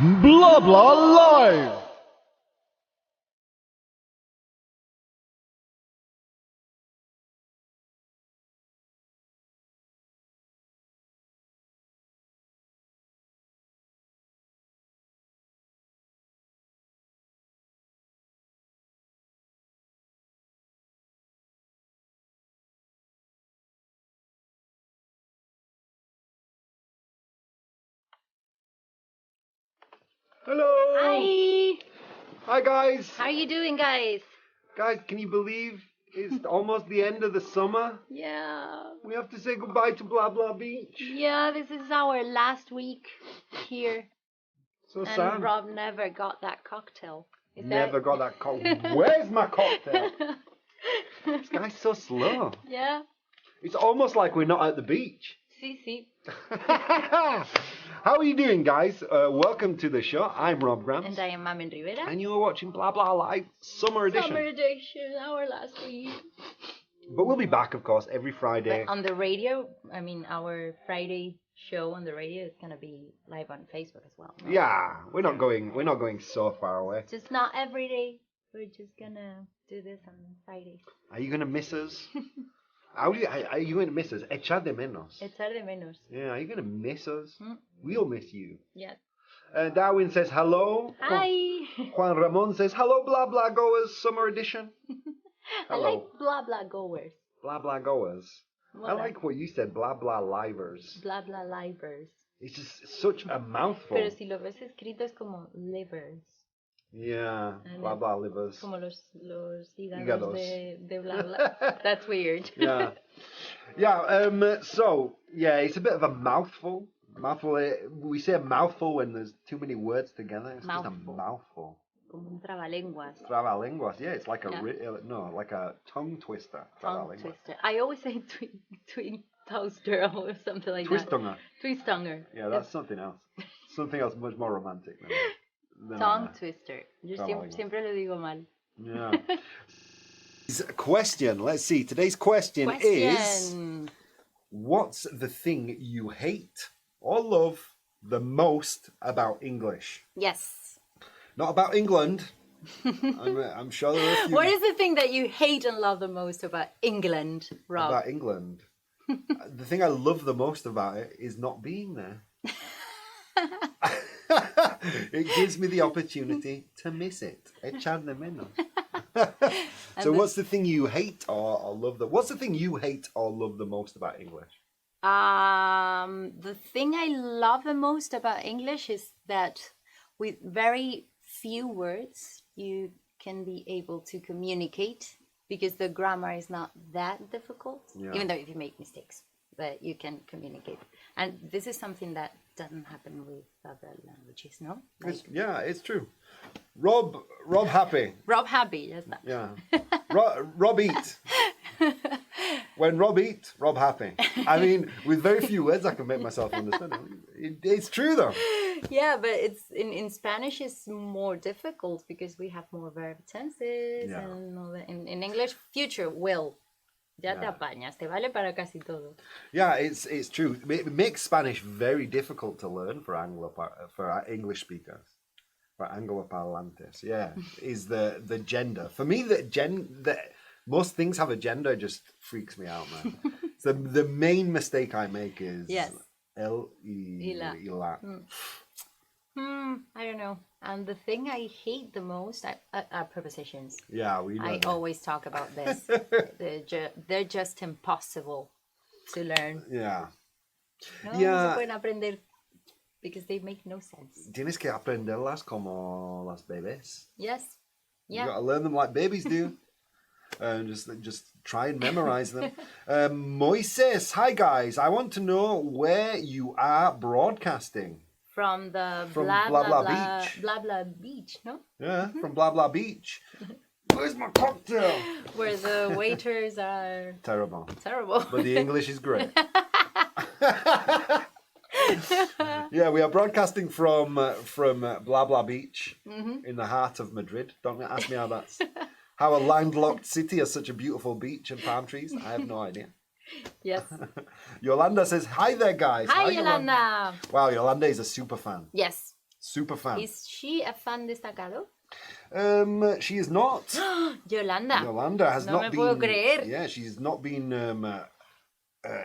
Blah blah live. Hello. Hi! Hi guys. How are you doing, guys? Guys, can you believe it's almost the end of the summer? Yeah. We have to say goodbye to Blah Blah Beach. Yeah, this is our last week here. So And sad. Rob never got that cocktail. Never got that cocktail. Where's my cocktail? This guy's so slow. Yeah. It's almost like we're not at the beach. See. How are you doing, guys? Welcome to the show. I'm Rob Grams. And I am Mamen Rivera. And you're watching Blah Blah Live Summer Edition. Summer edition, our last week. But we'll be back, of course, every Friday. But on the radio, our Friday show on the radio is gonna be live on Facebook as well. No? Yeah, we're not going so far away. Just not every day. We're just gonna do this on Fridays. Are you gonna miss us? Are you going to miss us? Echar de menos. Echar de menos. Yeah, are you going to miss us? Mm. We'll miss you. Yes. Darwin says hello. Hi. Juan Ramon says hello, Blah Blah Goers Summer Edition. I like blah blah goers. Blah Blah Goers. I like what you said, Blah Blah Livers. Blah blah livers. It's just such a mouthful. Pero si lo ves escrito es como livers. Yeah, Blah Blah Livers. Como los Hígados. de blah blah. That's weird. Yeah. Yeah, so, yeah, it's a bit of a mouthful. We say a mouthful when there's too many words together. It's just a mouthful. Como un trabalenguas. Trabalenguas, yeah, it's like like a tongue twister. Tongue twister. I always say twin toaster or something like Twistonger. that. Twistonger. Yeah, that's something else. Something else much more romantic than tongue twister. Yo siempre lo digo mal. Yeah. Question. Let's see. Today's question is: what's the thing you hate or love the most about English? Yes. Not about England. I'm sure there are a few. What is the thing that you hate and love the most about England, Rob? About England. The thing I love the most about it is not being there. It gives me the opportunity to miss it. Echar de menos. So what's the thing you hate or love what's the thing you hate or love the most about English? The thing I love the most about English is that with very few words you can be able to communicate because the grammar is not that difficult, even though if you make mistakes, but you can communicate. And this is something that doesn't happen with other languages, no? It's true. Rob happy. Rob happy, that's that. Yeah. Rob eat. When Rob eat, Rob happy. I mean, with very few words, I can make myself understand. It's true though. Yeah, but it's in Spanish it's more difficult because we have more verb tenses and all that. In English, future will. Ya te apañas, te vale para casi todo. Yeah, it's true. It makes Spanish very difficult to learn for English speakers, for Angloparlantes. Yeah, is the gender. For me, most things have a gender just freaks me out, man. So the main mistake I make is el y la. I don't know. And the thing I hate the most are prepositions. Yeah, we know. I always talk about this. They're just impossible to learn. Yeah. No se pueden aprender because they make no sense. Tienes que aprenderlas como las bebés. Yes. Yeah. You got to learn them like babies do. And just try and memorize them. Moises, hi guys. I want to know where you are broadcasting. From blah Beach. Blah blah beach, no? Yeah, from Blah Blah Beach. Where's my cocktail? Where the waiters are terrible. But the English is great. Yeah, we are broadcasting from Blah Blah Beach in the heart of Madrid. Don't ask me how a landlocked city has such a beautiful beach and palm trees. I have no idea. Yes. Yolanda says, hi there, guys. Hi, Yolanda. Wow, Yolanda is a super fan. Yes. Super fan. Is she a fan destacado? She is not. Yolanda. Yolanda has No not me puedo been. creer. Yeah, she's not been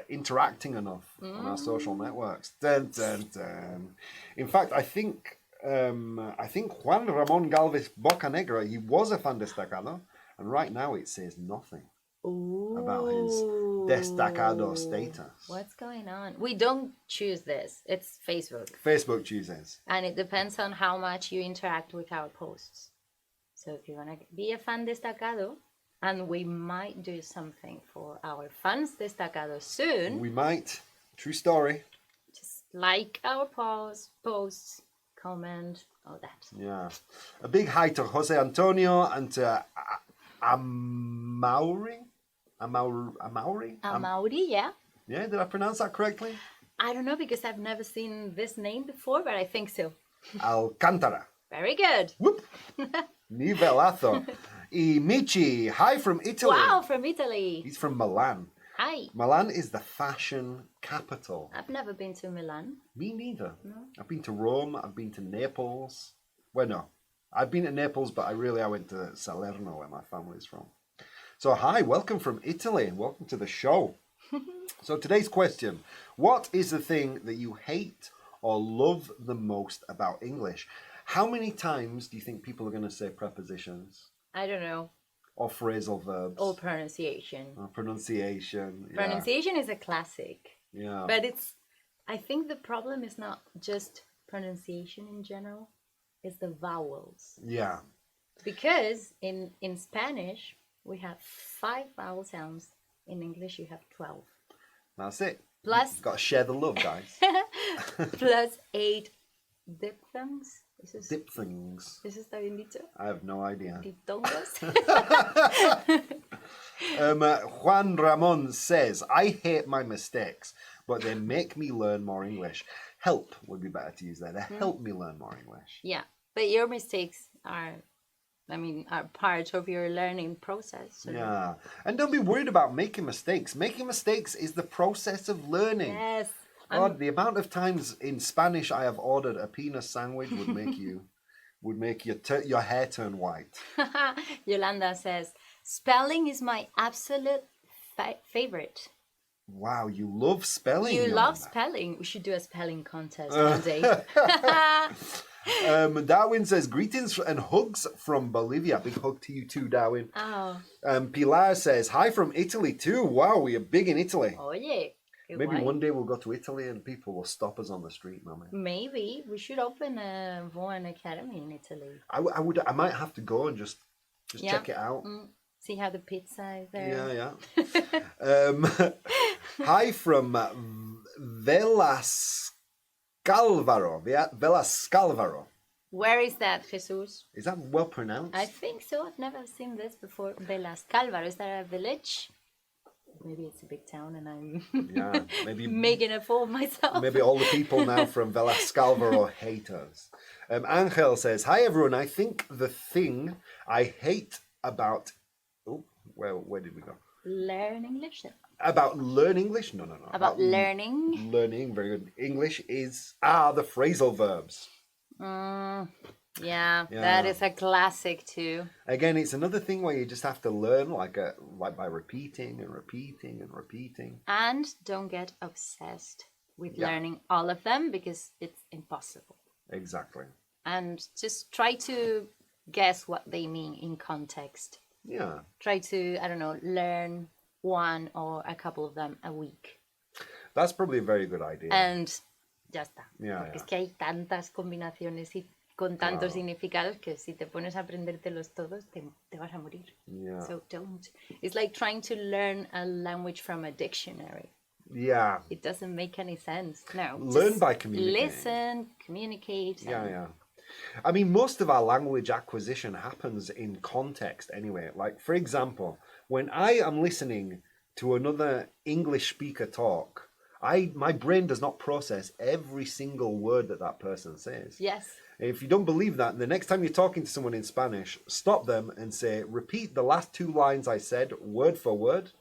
interacting enough on our social networks. Dun, dun, dun. In fact, I think Juan Ramon Galvez Bocanegra, he was a fan destacado, and right now it says nothing about his destacado status. What's going on? We don't choose this. It's Facebook. Facebook chooses. And it depends on how much you interact with our posts. So if you want to be a fan destacado, and we might do something for our fans destacados soon. We might. True story. Just like our posts, comment, all that. Yeah. A big hi to Jose Antonio and to Amaury? Amaury, yeah. Yeah, did I pronounce that correctly? I don't know because I've never seen this name before, but I think so. Alcantara. Very good. Whoop. Nivelazo. Y Michi, hi from Italy. Wow, from Italy. He's from Milan. Hi. Milan is the fashion capital. I've never been to Milan. Me neither. No. I've been to Rome. I've been to Naples. Well, no. I've been to Naples, but I went to Salerno, where my family's from. So, hi, welcome from Italy. Welcome to the show. So, today's question. What is the thing that you hate or love the most about English? How many times do you think people are going to say prepositions? I don't know. Or phrasal verbs? Or pronunciation. Or pronunciation. Yeah. Pronunciation is a classic. Yeah. But I think the problem is not just pronunciation in general, it's the vowels. Yeah. Because in Spanish, we have 5 vowel sounds. In English, you have 12. That's it. Plus... You've got to share the love, guys. Plus 8 diphthongs. Diphthongs. ¿Eso está bien dicho? I have no idea. Diptongos. Juan Ramon says, I hate my mistakes, but they make me learn more English. Help would be better to use there. They help me learn more English. Yeah, but your mistakes are part of your learning process. So. Yeah, and don't be worried about making mistakes. Making mistakes is the process of learning. Yes. God, the amount of times in Spanish I have ordered a penis sandwich would make your hair turn white. Yolanda says, spelling is my absolute favorite. Wow, you love spelling. You Yolanda. love spelling. We should do a spelling contest one day. Darwin says, greetings and hugs from Bolivia. Big hug to you too, Darwin. Oh. Pilar says, hi from Italy too. Wow, we are big in Italy. Oye. Maybe one day we'll go to Italy and people will stop us on the street, Mamen. Maybe. We should open a Vaughan Academy in Italy. I might have to go and just check it out. See how the pizza is there. Yeah. Hi from Velascalvaro. Where is that, Jesus? Is that well pronounced? I think so. I've never seen this before. Velascalvaro. Is that a village? Maybe it's a big town and I'm maybe making a fool of myself. Maybe all the people now from Velascalvaro hate us. Angel says, hi everyone, I think the thing I hate about... Oh, well, where did we go? Learn English? About learn English? No. About learning? Learning, very good. English is... the phrasal verbs. Yeah, that is a classic too. Again, it's another thing where you just have to learn like by repeating and repeating and repeating. And don't get obsessed with learning all of them because it's impossible. Exactly. And just try to guess what they mean in context. Yeah. Try to, I don't know, learn one or a couple of them a week. That's probably a very good idea. And ya está. Yeah. Es que hay tantas combinaciones y con tantos significados que si te pones a aprendértelos todos te vas a morir. Yeah. So don't. It's like trying to learn a language from a dictionary. Yeah. It doesn't make any sense. No. Learn by communicating. Listen, communicate. Yeah. I mean, most of our language acquisition happens in context anyway. Like, for example, when I am listening to another English speaker talk, my brain does not process every single word that person says. Yes. If you don't believe that, the next time you're talking to someone in Spanish, stop them and say, repeat the last 2 lines I said, word for word.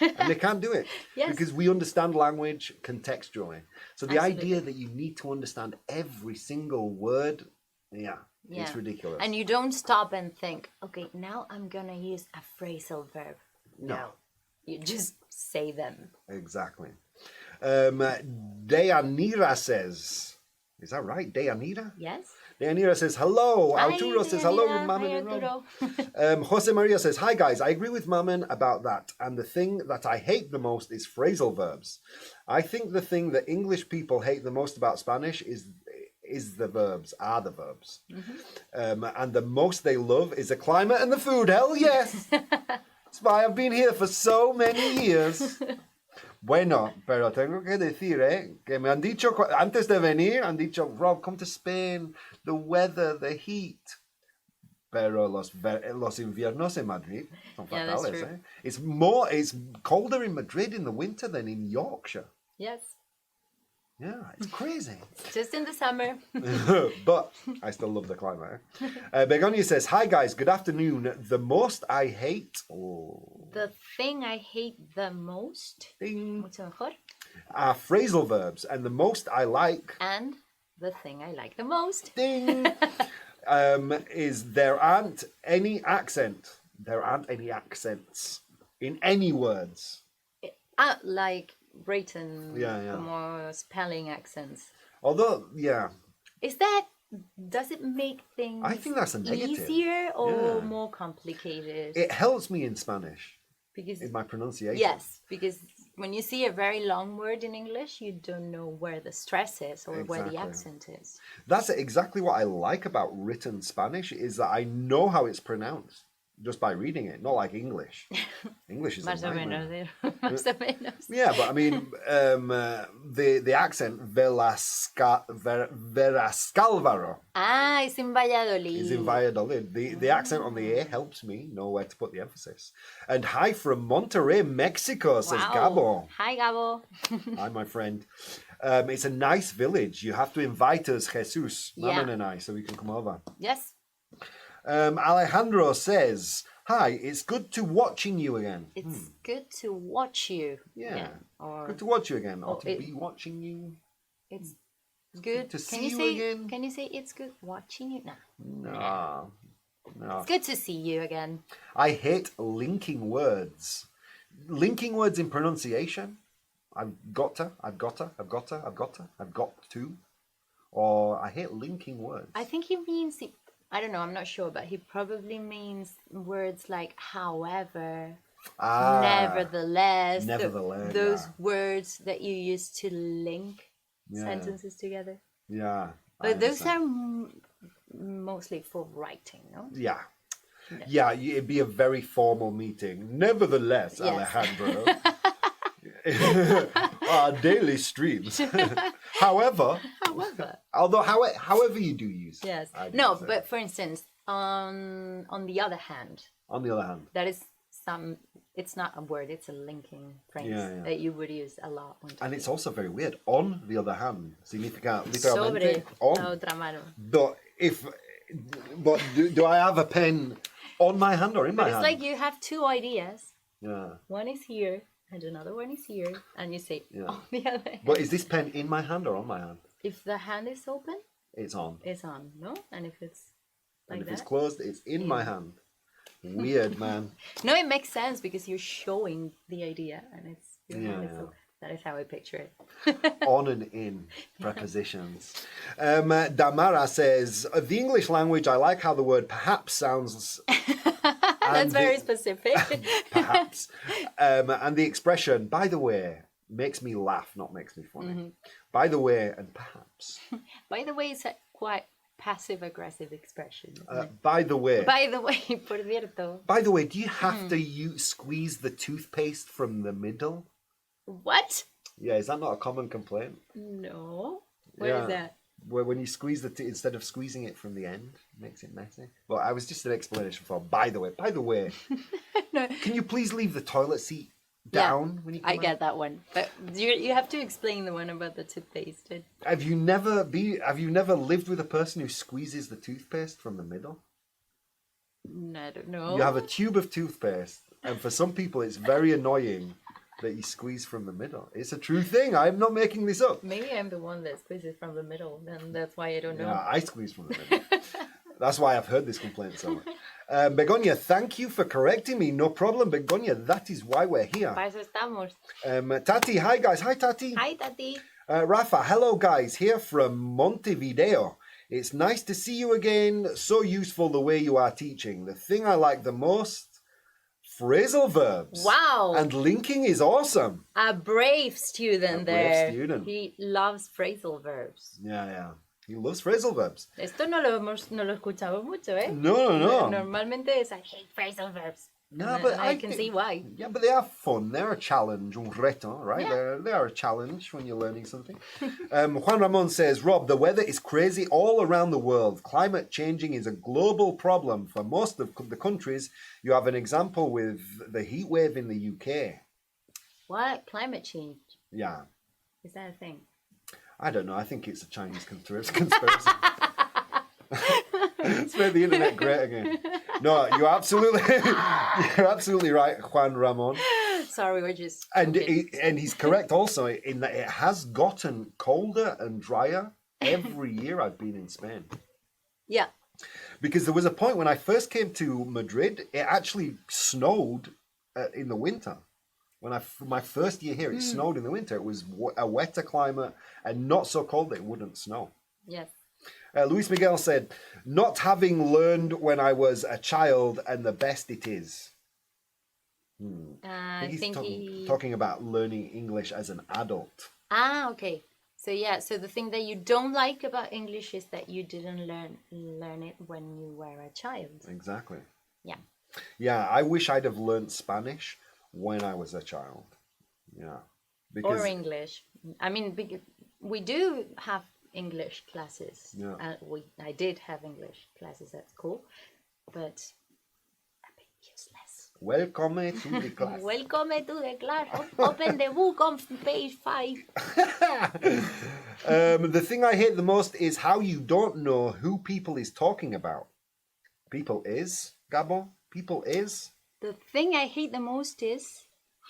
And they can't do it. Yes. Because we understand language contextually. So the Absolutely. idea that you need to understand every single word, it's ridiculous. And you don't stop and think, okay, now I'm going to use a phrasal verb. No. You just say them. Exactly. Deyanira says, is that right? Deyanira? Yes. Deyanira says, hello. Hi, Arturo says, hello, Deyanira. Mamen Hi, and Rob. Arturo. Jose Maria says, hi guys, I agree with Mamen about that. And the thing that I hate the most is phrasal verbs. I think the thing that English people hate the most about Spanish is the verbs. And the most they love is the climate and the food. Hell yes. That's why I've been here for so many years. Bueno, pero tengo que decir, que me han dicho, antes de venir, han dicho, Rob, come to Spain, the weather, the heat. Pero los inviernos en Madrid son fatales, It's colder in Madrid in the winter than in Yorkshire. Yes. Yeah, it's crazy. Just in the summer. But I still love the climate. Begonia says, hi guys, good afternoon. The most I hate... The thing I hate the most. Ding. Mucho mejor. Are phrasal verbs. And the most I like... And the thing I like the most. Ding. Is there aren't any accent. There aren't any accents in any words. Like Britain, Yeah. more spelling accents. Although, Does it make things I think that's a negative. easier or more complicated? It helps me in Spanish. Because in my pronunciation. Yes, because when you see a very long word in English, you don't know where the stress is or where the accent is. That's exactly what I like about written Spanish, is that I know how it's pronounced just by reading it, not like English. English is a nightmare. Más o menos. Yeah, but I mean, the accent, Verascalvaro. It's in Valladolid. Is in Valladolid. The accent on the A helps me know where to put the emphasis. And hi from Monterrey, Mexico, says Gabo. Hi, Gabo. Hi, my friend. It's a nice village. You have to invite us, Jesus, Mamen and I, so we can come over. Yes. Alejandro says, hi, it's good to watching you again. It's good to watch you. Yeah. Or good to watch you again, or to be watching you. It's good to see you again. Can you say it's good watching you? No. It's good to see you again. I hate linking words. Linking words in pronunciation. I've got to. Or I hate linking words. I think he means... I don't know, I'm not sure, but he probably means words like however, nevertheless, those words that you use to link sentences together. Yeah. But those are mostly for writing, no? Yeah. No. Yeah, it'd be a very formal meeting. Nevertheless, Alejandro, our daily streams. However, however you do use. Yes. No, but for instance, on the other hand. That is it's not a word, it's a linking phrase that you would use a lot. And it's also very weird. On the other hand, significa literalmente on. La otra mano. But do I have a pen on my hand or in my hand? It's like you have two ideas. Yeah. One is here and another one is here, and you say on the other hand. But is this pen in my hand or on my hand? If the hand is open, it's on. It's on, no? And if it's like if it's closed, it's in my hand. Weird, man. No, it makes sense because you're showing the idea, and it's your hand. So that is how I picture it. On and in prepositions. Damara says, the English language, I like how the word perhaps sounds... That's very specific. Perhaps. And the expression, by the way, makes me laugh, not makes me funny. Mm-hmm. By the way, and perhaps. By the way, it's a quite passive-aggressive expression. By the way. By the way, por cierto. By the way, do you have to squeeze the toothpaste from the middle? What? Yeah, is that not a common complaint? No. Where is that? Where when you squeeze instead of squeezing it from the end, it makes it messy. Well, I was just an explanation for by the way. By the way, no. Can you please leave the toilet seat down when you come out? Get that one, but you have to explain the one about the toothpaste. Have you never lived with a person who squeezes the toothpaste from the middle? I don't know. You have a tube of toothpaste, and for some people it's very annoying that you squeeze from the middle. It's a true thing. I'm not making this up. Maybe I'm the one that squeezes from the middle, and that's why I don't know. Yeah, I squeeze from the middle. That's why I've heard this complaint so much. Begonia, thank you for correcting me. No problem, Begonia. That is why we're here. Para eso estamos. Tati, hi guys. Hi, Tati. Hi, Tati. Rafa, hello guys. Here from Montevideo. It's nice to see you again. So useful the way you are teaching. The thing I like the most, phrasal verbs. Wow. And linking is awesome. A brave student Brave student. He loves phrasal verbs. Yeah. He loves phrasal verbs. Esto no lo escuchamos mucho, ¿eh? No. Normalmente es I hate phrasal verbs. No, And but I can think- see why. Yeah, but they are fun. They're a challenge, un reto, right? Yeah. They are a challenge when you're learning something. Juan Ramon says, Rob, the weather is crazy all around the world. Climate changing is a global problem for most of the countries. You have an example with the heat wave in the UK. What? Climate change? Yeah. Is that a thing? I don't know. I think it's a Chinese conspiracy. It's made the internet great again. No, you're absolutely right, Juan Ramon. Sorry, we're just... And joking. and he's correct also in that it has gotten colder and drier every year I've been in Spain. Yeah. Because there was a point when I first came to Madrid, it actually snowed in the winter. My first year here, it snowed in the winter. It was a wetter climate and not so cold that it wouldn't snow. Yes. Luis Miguel said, not having learned when I was a child and the best it is. I think talking about learning English as an adult. Ah, okay. So yeah, so the thing that you don't like about English is that you didn't learn it when you were a child. Exactly. Yeah. Yeah, I wish I'd have learned Spanish when I was a child. Yeah. Or English. I mean, we do have English classes. Yeah. I did have English classes at school, but a bit useless. Welcome to the class. Welcome to the class. Open the book on page 5. The thing I hate the most is how you don't know who people is talking about. People is, Gabo? People is? The thing I hate the most is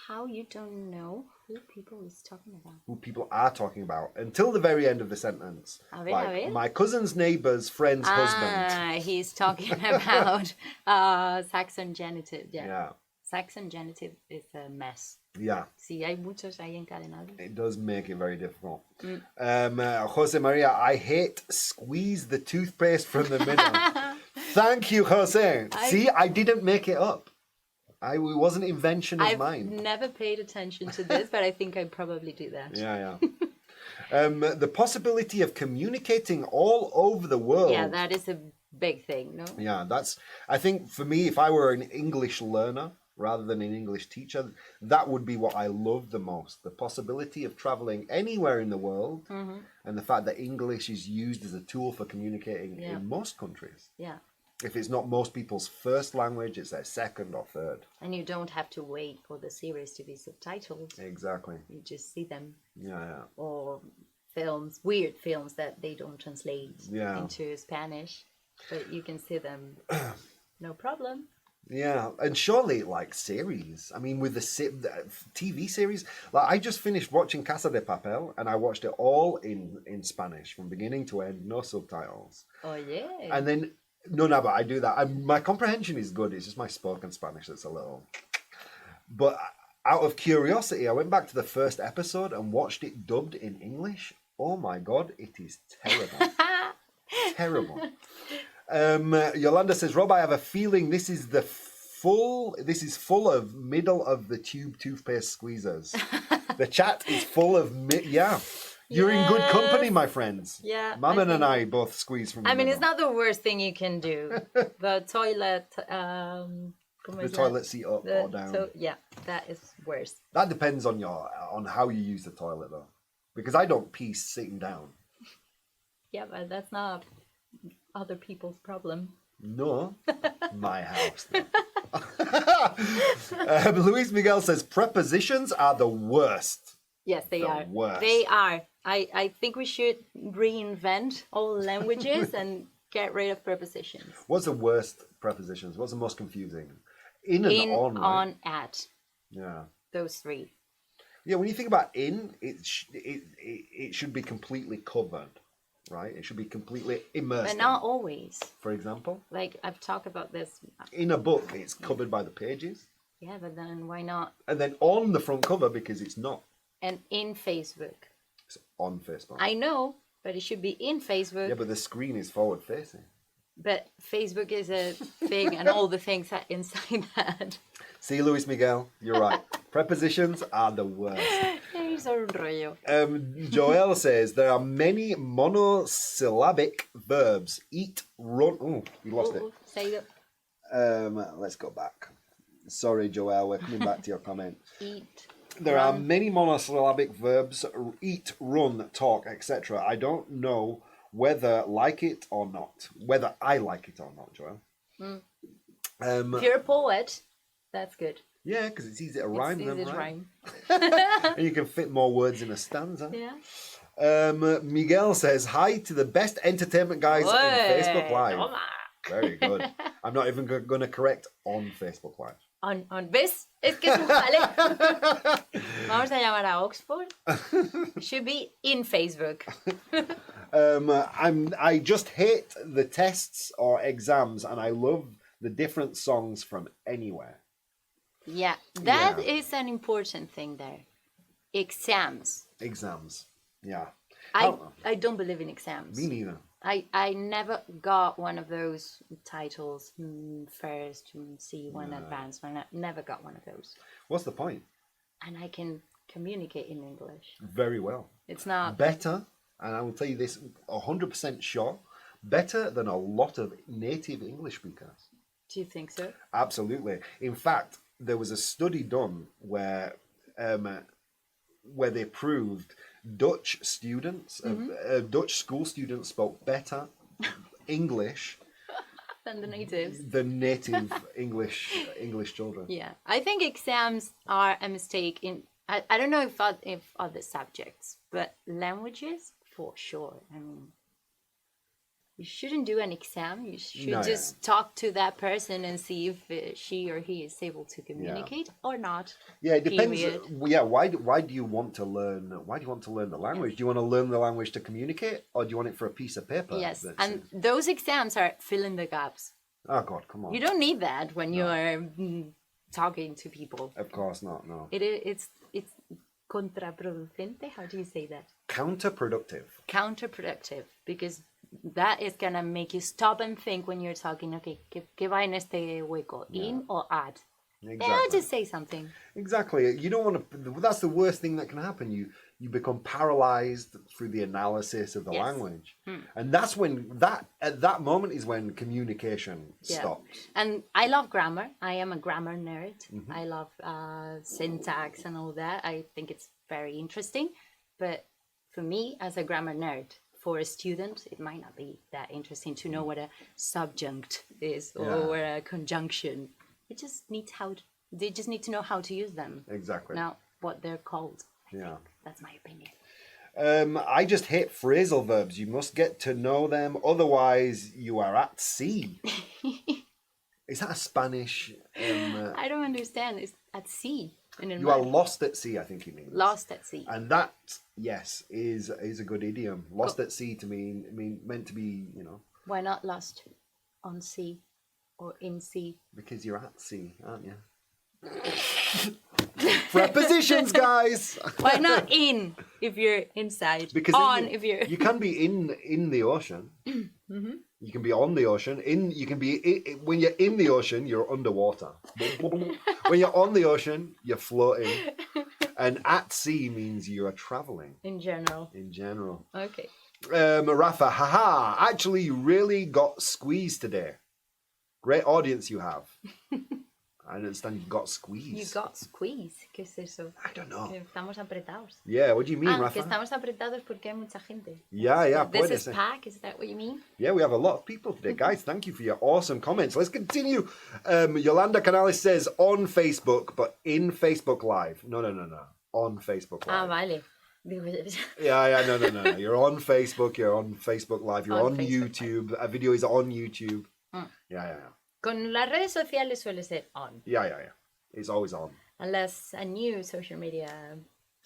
how you don't know who people is talking about. Who people are talking about until the very end of the sentence. A ver, Like, a ver. my cousin's neighbor's friend's husband. He's talking about Saxon genitive. Yeah. Saxon genitive is a mess. Yeah. Sí, hay muchos ahí encadenados. It does make it very difficult. Jose Maria, I hate squeeze the toothpaste from the middle. Thank you, Jose. See, I didn't make it up. It wasn't an invention of mine. I've never paid attention to this, but I think I probably do that. Yeah. The possibility of communicating all over the world. Yeah, that is a big thing, no? Yeah, I think for me, if I were an English learner rather than an English teacher, that would be what I love the most. The possibility of traveling anywhere in the world and the fact that English is used as a tool for communicating in most countries. Yeah. If it's not most people's first language, it's their second or third. And you don't have to wait for the series to be subtitled. Exactly. You just see them. Yeah. Or weird films that they don't translate into Spanish. But you can see them, no problem. Yeah, and surely, like, series. I mean, with the TV series, like, I just finished watching Casa de Papel, and I watched it all in Spanish, from beginning to end, no subtitles. Oh, yeah. And then... No, but I do that. My comprehension is good. It's just my spoken Spanish that's a little... But out of curiosity, I went back to the first episode and watched it dubbed in English. Oh my God, it is terrible. Terrible. Yolanda says, Rob, I have a feeling this is full of middle of the tube toothpaste squeezers. The chat is full of... You're in good company, my friends. Yeah. Mamen and I both squeeze from the middle. It's not the worst thing you can do. The toilet... the toilet seat up or down. So, yeah, that is worse. That depends on how you use the toilet, though. Because I don't pee sitting down. Yeah, but that's not other people's problem. No. My house. Luis Miguel says, prepositions are the worst. Yes, they The are. worst. They are. I think we should reinvent all languages and get rid of prepositions. What's the worst prepositions? What's the most confusing? In and In, on, right? on, at. Yeah. Those three. Yeah, when you think about in, it should be completely covered, right? It should be completely immersed. But not always. For example, Like, I've talked about this. in a book, it's covered by the pages. Yeah, but then why not? And then on the front cover, because it's not. And in Facebook. It's on Facebook. I know, but it should be in Facebook. Yeah, but the screen is forward facing. But Facebook is a thing, and all the things are inside that. See, Luis Miguel, you're right. Prepositions are the worst. Es un rollo. Joel says there are many monosyllabic verbs. Eat, run. Oh, we lost it. Say that. Let's go back. Sorry, Joel, we're coming back to your comment. Eat. There are many monosyllabic verbs. Eat, run, talk, etc. I don't know whether like it or not. Whether I like it or not, Joel. If you're a poet, that's good. Yeah, because it's easy to rhyme them, It's easy to right? rhyme. And you can fit more words in a stanza. Yeah. Miguel says, hi to the best entertainment guys in Facebook Live. Toma. Very good. I'm not even going to correct on Facebook Live. On, ¿ves? Es que es un jale. Vamos a llamar a Oxford. Should be in Facebook. I just hate the tests or exams, and I love the different songs from anywhere. Yeah, that is an important thing there. Exams. Exams, yeah. I don't believe in exams. Me neither. I never got one of those titles, first, C1 advanced. I never got one of those. What's the point? And I can communicate in English. Very well. It's not better, and I will tell you this 100% sure, better than a lot of native English speakers. Do you think so? Absolutely. In fact, there was a study done where they proved Dutch students, Dutch school students spoke better English Than the natives. than native English children. Yeah, I think exams are a mistake in. I don't know if other subjects, but languages for sure. I mean, you shouldn't do an exam. You should just talk to that person and see if she or he is able to communicate or not. Yeah, it depends. Period. Yeah, why do you want to learn? Why do you want to learn the language? Do you want to learn the language to communicate, or do you want it for a piece of paper? Yes, and those exams are fill in the gaps. Oh God, come on! You don't need that when you are talking to people. Of course not. No. It's contraproducente. How do you say that? Counterproductive. Counterproductive, because that is gonna make you stop and think when you're talking. Okay, ¿qué va en este hueco? In or at? Exactly. Yeah, just say something. Exactly. You don't want to. That's the worst thing that can happen. You become paralyzed through the analysis of the language, and that's when at that moment is when communication stops. And I love grammar. I am a grammar nerd. I love syntax and all that. I think it's very interesting. But for me, as a grammar nerd, for a student, it might not be that interesting to know what a subjunct is or a conjunction. They just need to know how to use them. Exactly. Not what they're called. Yeah. That's my opinion. I just hate phrasal verbs. You must get to know them, otherwise you are at sea. Is that a Spanish? I don't understand. It's at sea. You are lost at sea, I think he means. Lost at sea. And that, yes, is a good idiom. Lost at sea to meant to be, Why not lost on sea or in sea? Because you're at sea, aren't you? Prepositions, guys. Why not in if you're inside? Because if you're. You can be in the ocean. You can be on the ocean. You can be when you're in the ocean, you're underwater. When you're on the ocean, you're floating. And at sea means you are traveling. In general. In general. Okay. Rafa, haha! Actually, you really got squeezed today. Great audience you have. I understand you got squeezed. You got squeezed. ¿Qué es eso? I don't know. Que estamos apretados. Yeah, what do you mean, Rafa? Que estamos apretados porque hay mucha gente. Yeah. This is packed, is that what you mean? Yeah, we have a lot of people today. Guys, thank you for your awesome comments. Let's continue. Yolanda Canales says on Facebook, but in Facebook Live. No. On Facebook Live. Vale. Yeah, no. You're on Facebook, you're on Facebook Live, you're on Facebook YouTube. A video is on YouTube. Yeah. Con las redes sociales suele ser on. Yeah. It's always on. Unless a new social media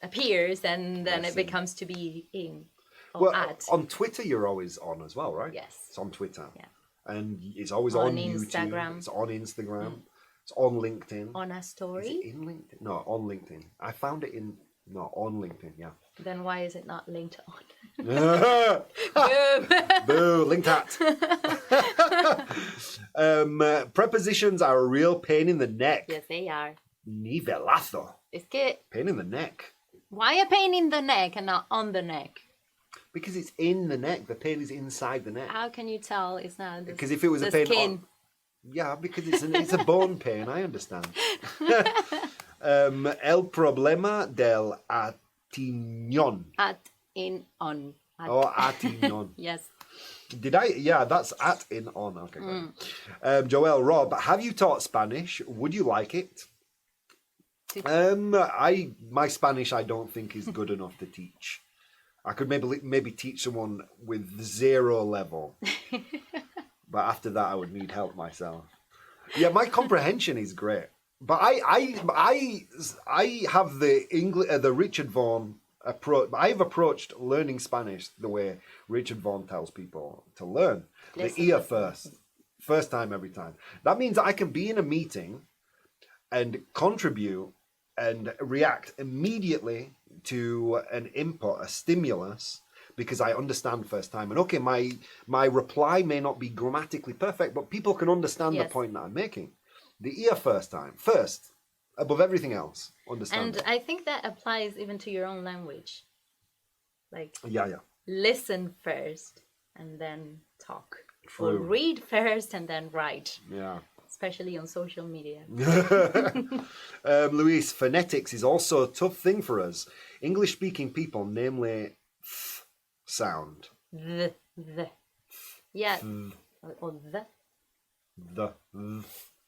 appears, and then it becomes to be in or Well, at. on Twitter, you're always on as well, right? Yes. It's on Twitter. Yeah. And it's always On YouTube. Instagram. It's on Instagram. It's on LinkedIn. On a Is story. it in LinkedIn? No, on LinkedIn. I found it in... No, on LinkedIn, yeah. Then why is it not linked on? Boom! Boo! Linked hat. Prepositions are a real pain in the neck. Yes, they are. Nivelazo. Es que, Pain in the neck. why a pain in the neck and not on the neck? Because it's in the neck. The pain is inside the neck. How can you tell it's not the, Because if it was the a pain... skin? Yeah, because it's a bone pain, I understand. El problema del atiñón. At, in, on. At. Oh, atiñón. Yes. Did I? Yeah, that's at, in, on. Okay, great. Joel, Rob, have you taught Spanish? Would you like it? My Spanish I don't think is good enough to teach. I could maybe teach someone with 0 level. But after that, I would need help myself. Yeah, my comprehension is great, but I have the Richard Vaughan approach. I've approached learning Spanish the way Richard Vaughan tells people to learn. The ear first time every time. That means I can be in a meeting and contribute and react immediately to an input, a stimulus. Because I understand first time. And okay, my reply may not be grammatically perfect, but people can understand the point that I'm making. The ear first, above everything else, understand. And I think that applies even to your own language. Like, yeah. Listen first and then talk. True. Or read first and then write. Yeah. Especially on social media. Luis, phonetics is also a tough thing for us. English-speaking people, namely... sound. The. Yeah. Or The.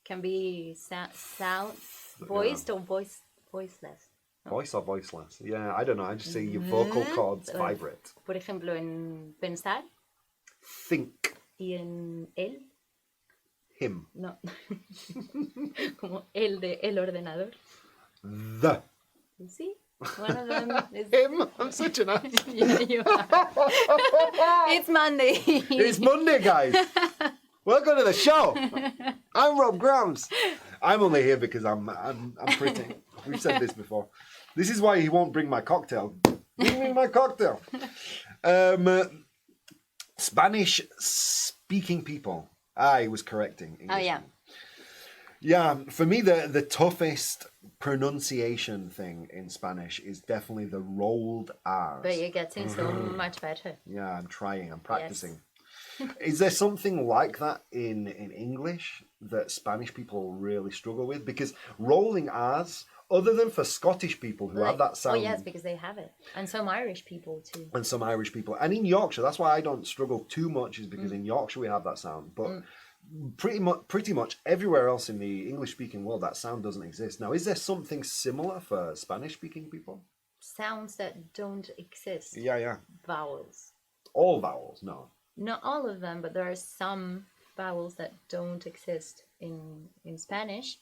Can be sound, voiced or voiceless. Voice or voiceless? Yeah, I don't know. I just say your vocal cords vibrate. Por ejemplo, en pensar. Think. Y en él. Him. No. Como el de el ordenador. The. Sí. One of them is him. I'm such an ass. Yeah, you are. It's Monday. It's Monday, guys. Welcome to the show. I'm Rob Grams. I'm only here because I'm pretty. We've said this before. This is why he won't bring my cocktail. Bring me my cocktail. Spanish speaking people. I was correcting English. Oh yeah. Yeah, for me the toughest pronunciation thing in Spanish is definitely the rolled R's. But you're getting so much better. Yeah, I'm trying. I'm practicing. Yes. Is there something like that in English that Spanish people really struggle with? Because rolling R's, other than for Scottish people who have that sound... Oh yes, because they have it. And some Irish people too. And some Irish people. And in Yorkshire, that's why I don't struggle too much, is because in Yorkshire we have that sound. But... pretty much everywhere else in the English-speaking world, that sound doesn't exist. Now, is there something similar for Spanish-speaking people? Sounds that don't exist. Yeah. Vowels. All vowels? No. Not all of them, but there are some vowels that don't exist in Spanish.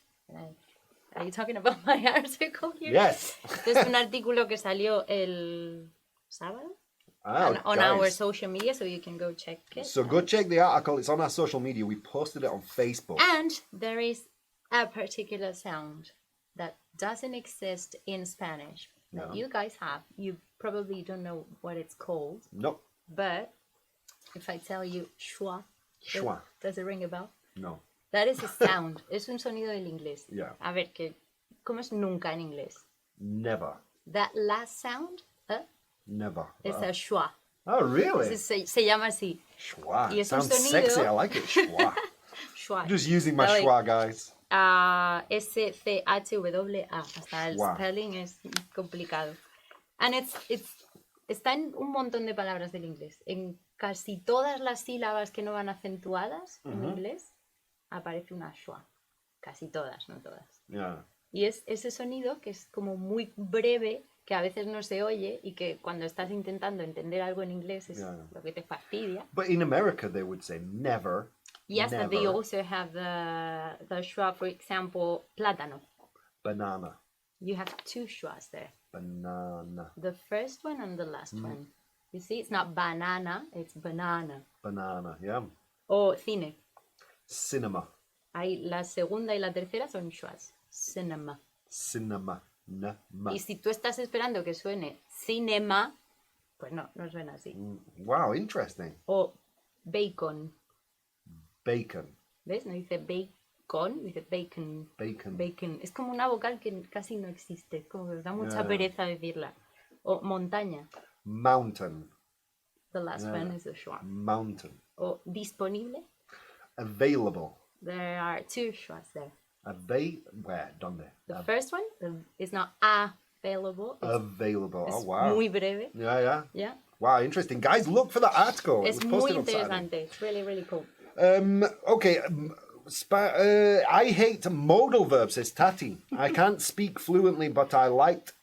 Are you talking about my article here? Yes. Es un artículo que salió el sábado. On our social media, so you can go check it. So go check the article. It's on our social media. We posted it on Facebook. And there is a particular sound that doesn't exist in Spanish that you guys have. You probably don't know what it's called. Nope. But if I tell you schwa, does it ring a bell? No. That is a sound. Es un sonido del inglés. Yeah. A ver, ¿cómo es nunca en inglés? Never. That last sound, Never. Es a schwa. Oh, really? Se llama así. Schwa. Y es Sounds un sonido... sexy. I like it. Schwa. Schwa. Just using my schwa, guys. SCHWA. Hasta el spelling es complicado. And está en un montón de palabras del inglés. En casi todas las sílabas que no van acentuadas en inglés aparece una schwa. Casi todas, no todas. Yeah. Y es ese sonido que es como muy breve que a veces no se oye y que cuando estás intentando entender algo en inglés es Yeah. lo que te fastidia. But in America, they would say never. Yes, never, but they also have the schwa, for example, plátano. banana. You have two schwas there. Banana. The first one and the last one. You see, it's not banana, it's banana. Banana, yeah. O cine. Cinema. Ahí la segunda y la tercera son schwas. Cinema. Cinema. Y si tú estás esperando que suene cinema, pues no suena así. Wow, interesting. O bacon. Bacon. ¿Ves? No dice bacon, dice bacon. Bacon. Bacon. Es como una vocal que casi no existe. Como que os da mucha pereza decirla. O montaña. Mountain. The last one is a schwa. Mountain. O disponible. Available. There are two schwas there. Where? ¿Dónde? The first one is not available. It's Available. Oh, wow. muy breve. Yeah. Yeah. Wow, interesting. Guys, look for the article. Es It was muy posted on Saturday. interesante. It's really, really cool. Okay. I hate modal verbs, says Tati. I can't speak fluently, but I like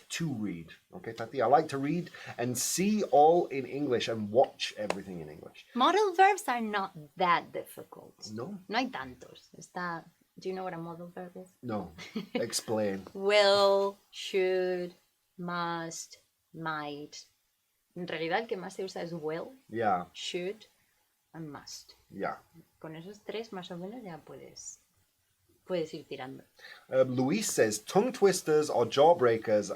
to read. Okay, Tati, I like to read and see all in English and watch everything in English. Modal verbs are not that difficult. No? No hay tantos. Do you know what a modal verb is? No. Explain. Will, should, must, might. En realidad el que más se usa es will, Yeah. should, and must. Yeah. Con esos tres más o menos ya puedes ir tirando. Luis says tongue twisters or jawbreakers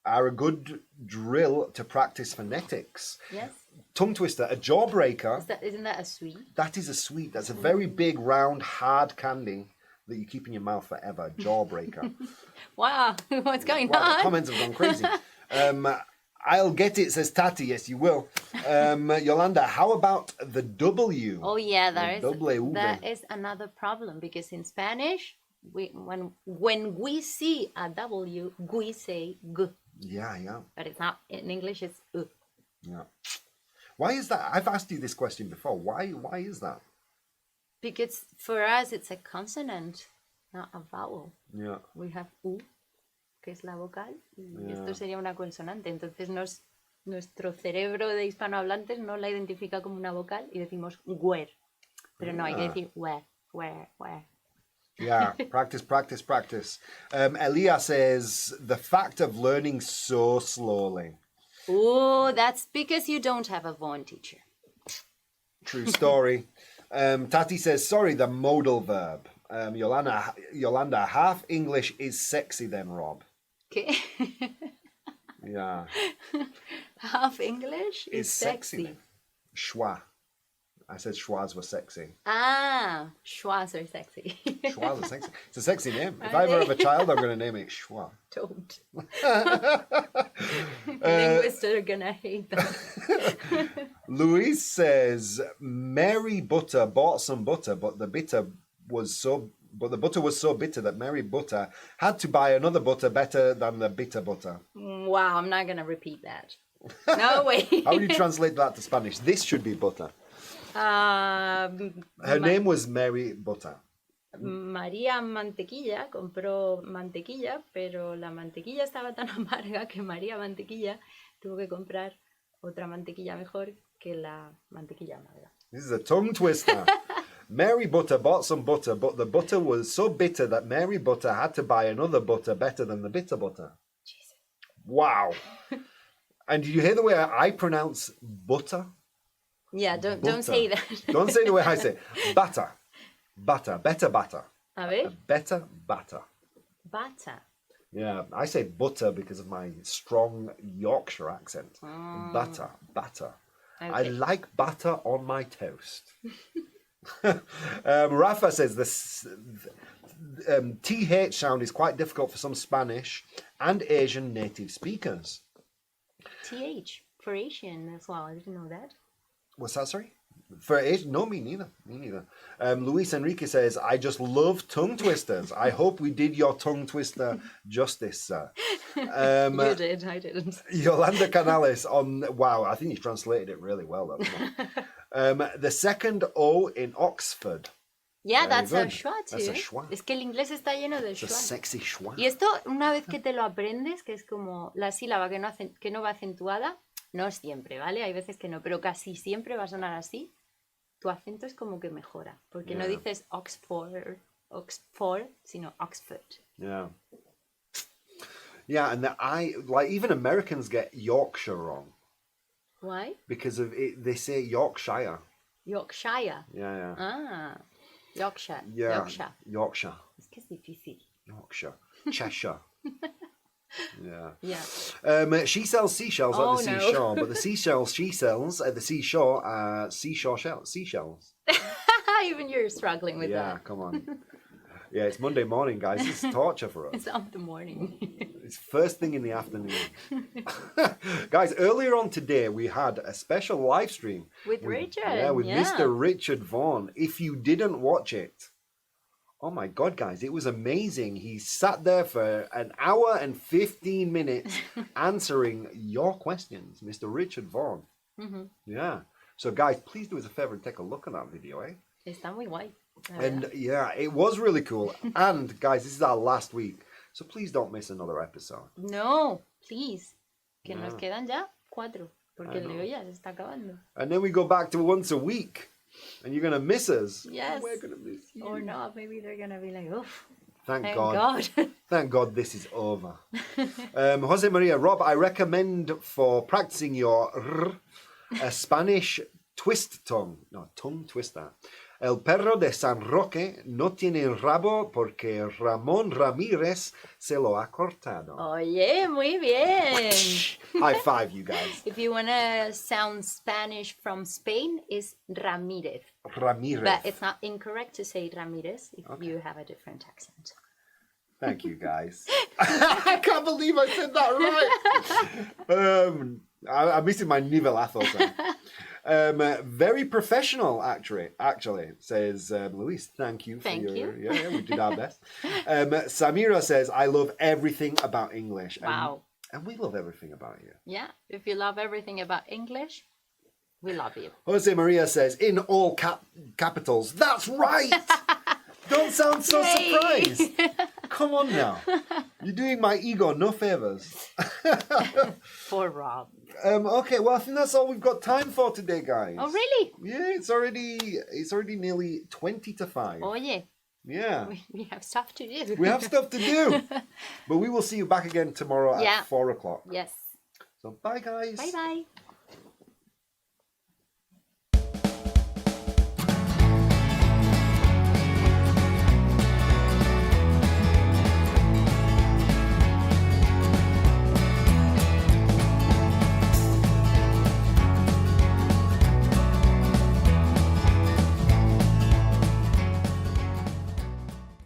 are a good drill to practice phonetics. Yes? Tongue twister, a jawbreaker. Isn't that a sweet? That is a sweet. That's a very big, round, hard candy that you keep in your mouth forever. Jawbreaker. Wow, what's going Wow, the on? comments have gone crazy. I'll get it, says Tati. Yes, you will. Yolanda, how about the W? Oh yeah, W. that is another problem because in Spanish, when we see a W, we say G. Yeah. But it's not, in English it's U. Yeah. Why is that? I've asked you this question before. Why is that? Because for us it's a consonant, not a vowel. Yeah. We have U, que es la vocal, y esto sería una consonante. Entonces nuestro cerebro de hispanohablantes no la identifica como una vocal y decimos where. Pero no, hay que decir where. Yeah, practice. Elia says, the fact of learning so slowly. Oh, that's because you don't have a Vaughan teacher. True story. Tati says, sorry, the modal verb. Yolanda, half English is sexy then, Rob. ¿Qué? Yeah. Half English is sexy. Then. Schwa. I said schwas were sexy. Ah, schwas are sexy. Schwas are sexy. It's a sexy name. If I ever have a child, I'm going to name it Schwa. Don't. Linguists are going to hate that. Louise says, Mary Butter bought some butter, but the butter was so bitter that Mary Butter had to buy another butter better than the bitter butter. Wow, I'm not going to repeat that. No way. How do you translate that to Spanish? This should be butter. Her name was Mary Butter. María Mantequilla compró mantequilla, pero la mantequilla estaba tan amarga que María Mantequilla tuvo que comprar otra mantequilla mejor que la mantequilla amarga. This is a tongue twister. Mary Butter bought some butter, but the butter was so bitter that Mary Butter had to buy another butter better than the bitter butter. Jesus. Wow. And did you hear the way I pronounce butter? Yeah, don't say that. Don't say the way I say it. Butter. Better butter. A ver. Better butter. Butter. Yeah, I say butter because of my strong Yorkshire accent. Butter. Okay. I like butter on my toast. Rafa says this TH sound is quite difficult for some Spanish and Asian native speakers. TH for Asian as well. I didn't know that. What's that, sorry? For Asian? No, me neither. Luis Enrique says, I just love tongue twisters. I hope we did your tongue twister justice, sir. You did, I didn't. Yolanda Canales wow, I think you translated it really well, though. The second O in Oxford Yeah, Very that's a good. schwa too. That's a schwa. Es que el inglés está lleno de It's a schwa. sexy schwa. Y esto, una vez que te lo aprendes, que es como la sílaba que no va acentuada, no siempre, ¿vale? Hay veces que no, pero casi siempre va a sonar así. Tu acento es como que mejora, porque no Yeah. dices Oxford, sino Oxford. Yeah. Yeah, and even Americans get Yorkshire wrong Why? because of it. They say Yorkshire. Yorkshire. Yeah. Ah, Yorkshire. Yeah. Yorkshire. Es que es difícil. Yorkshire. Cheshire. Yeah. Yeah. She sells seashells at the no. seashore, but the seashells she sells at the seashore are seashore seashells. Even you're struggling with Yeah, that. come on. Yeah, it's Monday morning, guys. This is torture for us. It's up the morning. It's first thing in the afternoon. Guys, earlier on today, we had a special live stream. With Richard. Yeah, with Mr. Richard Vaughan. If you didn't watch it, oh my God, guys, it was amazing. He sat there for an hour and 15 minutes answering your questions, Mr. Richard Vaughan. Mm-hmm. Yeah. So, guys, please do us a favor and take a look at that video, eh? Está muy guay. And yeah, it was really cool. And guys, this is our last week. So please don't miss another episode. No, please. Que nos quedan ya 4. Porque el de hoy ya se está acabando. And then we go back to once a week. And you're going to miss us. Yes. We're going to miss you. Or not. Maybe they're going to be like, oof. Thank Thank God. God. Thank God this is over. Jose Maria, Rob, I recommend for practicing your a Spanish twist tongue. No, tongue twister. El perro de San Roque no tiene rabo porque Ramón Ramírez se lo ha cortado. Oye, muy bien. High five, you guys. If you want to sound Spanish from Spain, it's Ramírez. Ramírez. But it's not incorrect to say Ramírez if you have a different accent. Thank you, guys. I can't believe I said that right. I'm missing my nivelazo. Very professional, actually, says Luis. Thank you for your... Yeah, we did our best. Samira says, I love everything about English. Wow. And we love everything about you. Yeah, if you love everything about English, we love you. Jose Maria says, in all capitals. That's right! Don't sound so surprised. Come on now. You're doing my ego no favors. For Rob. Okay, well, I think that's all we've got time for today, guys. Oh, really? Yeah, it's already nearly 20 to 5. Oye. Yeah. We have stuff to do. We have stuff to do. But we will see you back again tomorrow at 4 o'clock. Yes. So bye, guys. Bye-bye.